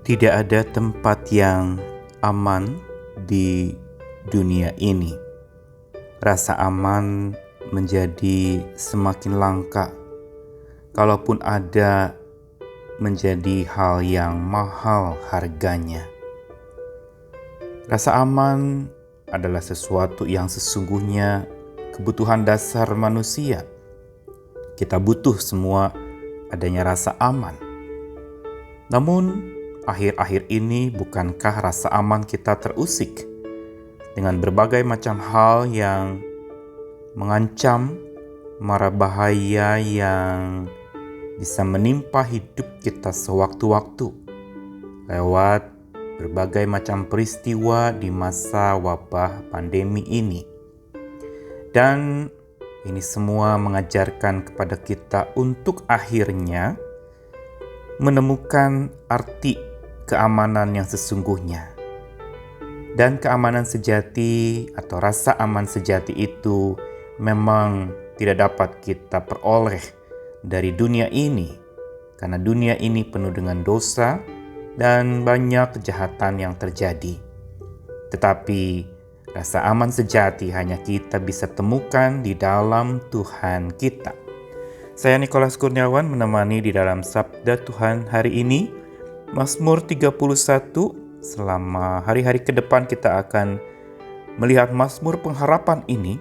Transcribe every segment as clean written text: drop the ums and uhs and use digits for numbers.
Tidak ada tempat yang aman di dunia ini. Rasa aman menjadi semakin langka. Kalaupun ada, menjadi hal yang mahal harganya. Rasa aman adalah sesuatu yang sesungguhnya kebutuhan dasar manusia. Kita butuh semua adanya rasa aman. Namun, akhir-akhir ini bukankah rasa aman kita terusik dengan berbagai macam hal yang mengancam, mara bahaya yang bisa menimpa hidup kita sewaktu-waktu lewat berbagai macam peristiwa di masa wabah pandemi ini. Dan ini semua mengajarkan kepada kita untuk akhirnya menemukan arti keamanan yang sesungguhnya. Dan keamanan sejati atau rasa aman sejati itu memang tidak dapat kita peroleh dari dunia ini, karena dunia ini penuh dengan dosa dan banyak kejahatan yang terjadi. Tetapi rasa aman sejati hanya kita bisa temukan di dalam Tuhan kita. Saya Nikolas Kurniawan menemani di dalam Sabda Tuhan hari ini, Mazmur 31. Selama hari-hari ke depan kita akan melihat Mazmur pengharapan ini.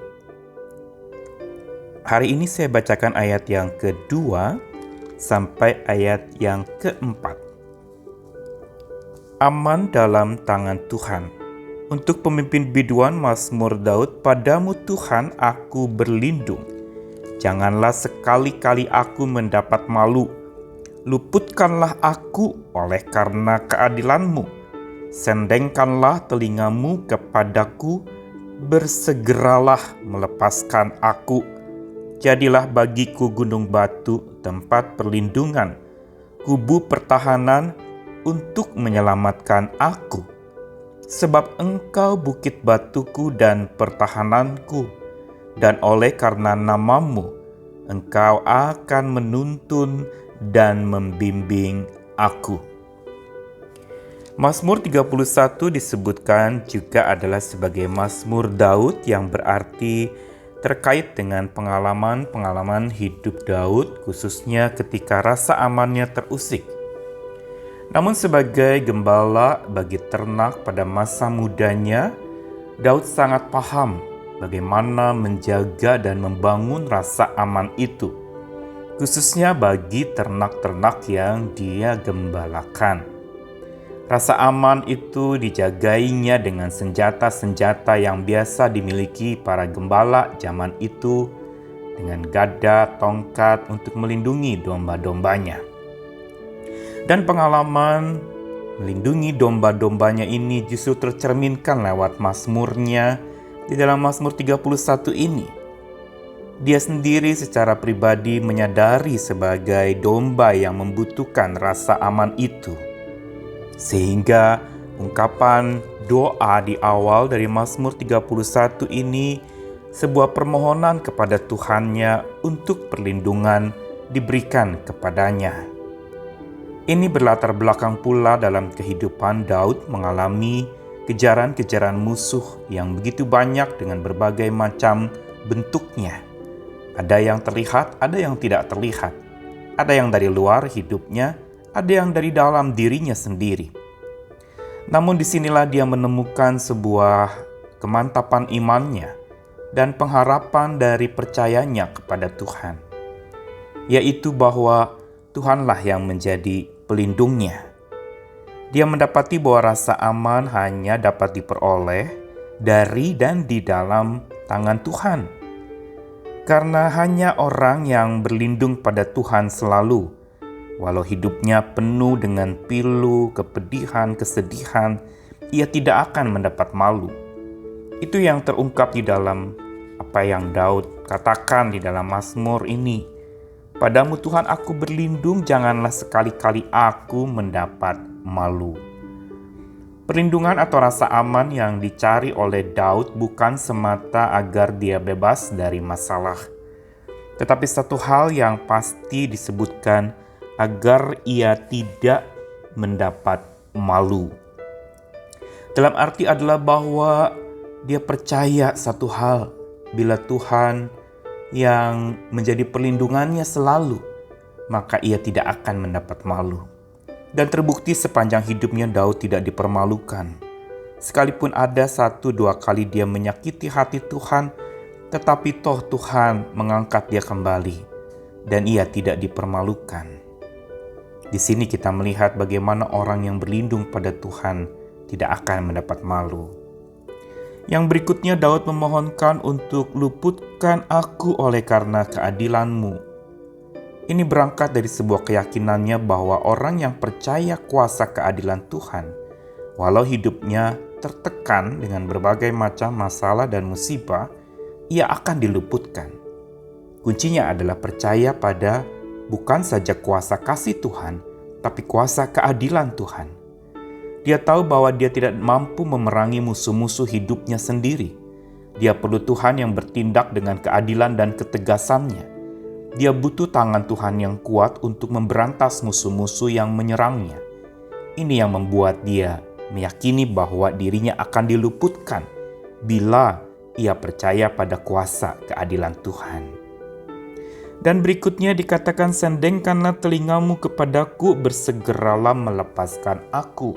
Hari ini saya bacakan ayat yang kedua sampai ayat yang keempat. Aman dalam tangan Tuhan. Untuk pemimpin biduan Mazmur Daud, padamu Tuhan aku berlindung. Janganlah sekali-kali aku mendapat malu. Luputkanlah aku oleh karena keadilan-Mu. Sendengkanlah telingamu kepadaku. Bersegeralah melepaskan aku. Jadilah bagiku gunung batu, tempat perlindungan, kubu pertahanan untuk menyelamatkan aku. Sebab Engkau bukit batuku dan pertahananku, dan oleh karena namamu, Engkau akan menuntun dan membimbing aku. Mazmur 31 disebutkan juga adalah sebagai Mazmur Daud, yang berarti terkait dengan pengalaman-pengalaman hidup Daud, khususnya ketika rasa amannya terusik. Namun sebagai gembala bagi ternak pada masa mudanya, Daud sangat paham bagaimana menjaga dan membangun rasa aman itu, khususnya bagi ternak-ternak yang dia gembalakan. Rasa aman itu dijagainya dengan senjata-senjata yang biasa dimiliki para gembala zaman itu, dengan gada, tongkat untuk melindungi domba-dombanya. Dan pengalaman melindungi domba-dombanya ini justru tercerminkan lewat mazmurnya di dalam Mazmur 31 ini. Dia sendiri secara pribadi menyadari sebagai domba yang membutuhkan rasa aman itu. Sehingga ungkapan doa di awal dari Mazmur 31 ini sebuah permohonan kepada Tuhannya untuk perlindungan diberikan kepadanya. Ini berlatar belakang pula dalam kehidupan Daud mengalami kejaran-kejaran musuh yang begitu banyak dengan berbagai macam bentuknya. Ada yang terlihat, ada yang tidak terlihat. Ada yang dari luar hidupnya, ada yang dari dalam dirinya sendiri. Namun disinilah dia menemukan sebuah kemantapan imannya dan pengharapan dari percayanya kepada Tuhan, yaitu bahwa Tuhanlah yang menjadi pelindungnya. Dia mendapati bahwa rasa aman hanya dapat diperoleh dari dan di dalam tangan Tuhan. Karena hanya orang yang berlindung pada Tuhan selalu, walau hidupnya penuh dengan pilu, kepedihan, kesedihan, ia tidak akan mendapat malu. Itu yang terungkap di dalam apa yang Daud katakan di dalam Mazmur ini. Padamu Tuhan aku berlindung, janganlah sekali-kali aku mendapat malu. Perlindungan atau rasa aman yang dicari oleh Daud bukan semata agar dia bebas dari masalah. Tetapi satu hal yang pasti disebutkan, agar ia tidak mendapat malu. Dalam arti adalah bahwa dia percaya satu hal, bila Tuhan yang menjadi perlindungannya selalu, maka ia tidak akan mendapat malu. Dan terbukti sepanjang hidupnya Daud tidak dipermalukan. Sekalipun ada 1-2 kali dia menyakiti hati Tuhan, tetapi toh Tuhan mengangkat dia kembali dan ia tidak dipermalukan. Di sini kita melihat bagaimana orang yang berlindung pada Tuhan tidak akan mendapat malu. Yang berikutnya Daud memohonkan untuk luputkan aku oleh karena keadilan-Mu. Ini berangkat dari sebuah keyakinannya bahwa orang yang percaya kuasa keadilan Tuhan, walau hidupnya tertekan dengan berbagai macam masalah dan musibah, ia akan diluputkan. Kuncinya adalah percaya pada bukan saja kuasa kasih Tuhan, tapi kuasa keadilan Tuhan. Dia tahu bahwa dia tidak mampu memerangi musuh-musuh hidupnya sendiri. Dia perlu Tuhan yang bertindak dengan keadilan dan ketegasannya. Dia butuh tangan Tuhan yang kuat untuk memberantas musuh-musuh yang menyerangnya. Ini yang membuat dia meyakini bahwa dirinya akan diluputkan bila ia percaya pada kuasa keadilan Tuhan. Dan berikutnya dikatakan, sendengkanlah telingamu kepadaku, bersegeralah melepaskan aku.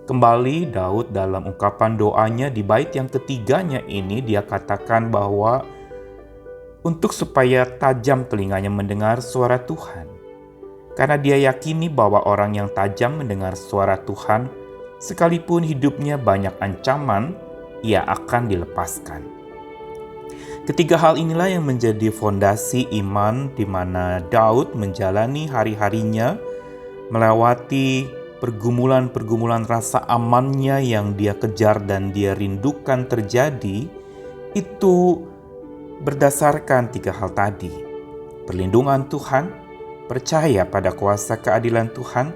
Kembali Daud dalam ungkapan doanya di bait yang ketiganya ini, dia katakan bahwa untuk supaya tajam telinganya mendengar suara Tuhan. Karena dia yakini bahwa orang yang tajam mendengar suara Tuhan, sekalipun hidupnya banyak ancaman, ia akan dilepaskan. Ketiga hal inilah yang menjadi fondasi iman di mana Daud menjalani hari-harinya melewati pergumulan-pergumulan rasa amannya yang dia kejar dan dia rindukan terjadi, itu berdasarkan 3 hal tadi. Perlindungan Tuhan, percaya pada kuasa keadilan Tuhan,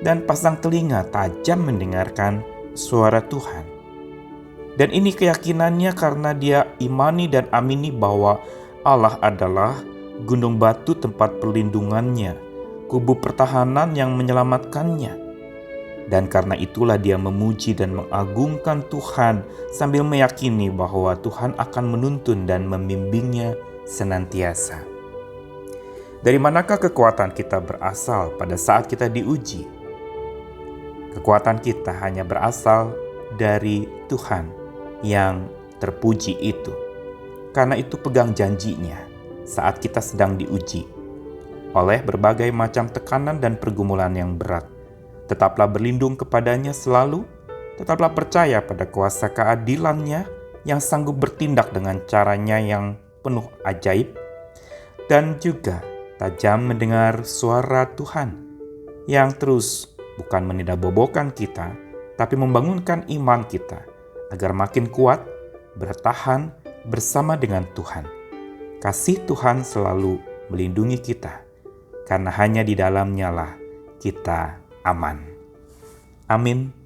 dan pasang telinga tajam mendengarkan suara Tuhan. Dan ini keyakinannya karena dia imani dan amini bahwa Allah adalah gunung batu tempat perlindungannya, kubu pertahanan yang menyelamatkannya. Dan karena itulah dia memuji dan mengagungkan Tuhan sambil meyakini bahwa Tuhan akan menuntun dan membimbingnya senantiasa. Dari manakah kekuatan kita berasal pada saat kita diuji? Kekuatan kita hanya berasal dari Tuhan yang terpuji itu. Karena itu pegang janjinya saat kita sedang diuji oleh berbagai macam tekanan dan pergumulan yang berat. Tetaplah berlindung kepadanya selalu, tetaplah percaya pada kuasa keadilannya yang sanggup bertindak dengan caranya yang penuh ajaib, dan juga tajam mendengar suara Tuhan yang terus bukan menidakbobokan kita, tapi membangunkan iman kita agar makin kuat bertahan bersama dengan Tuhan. Kasih Tuhan selalu melindungi kita, karena hanya di dalamnya lah kita aman. Amin.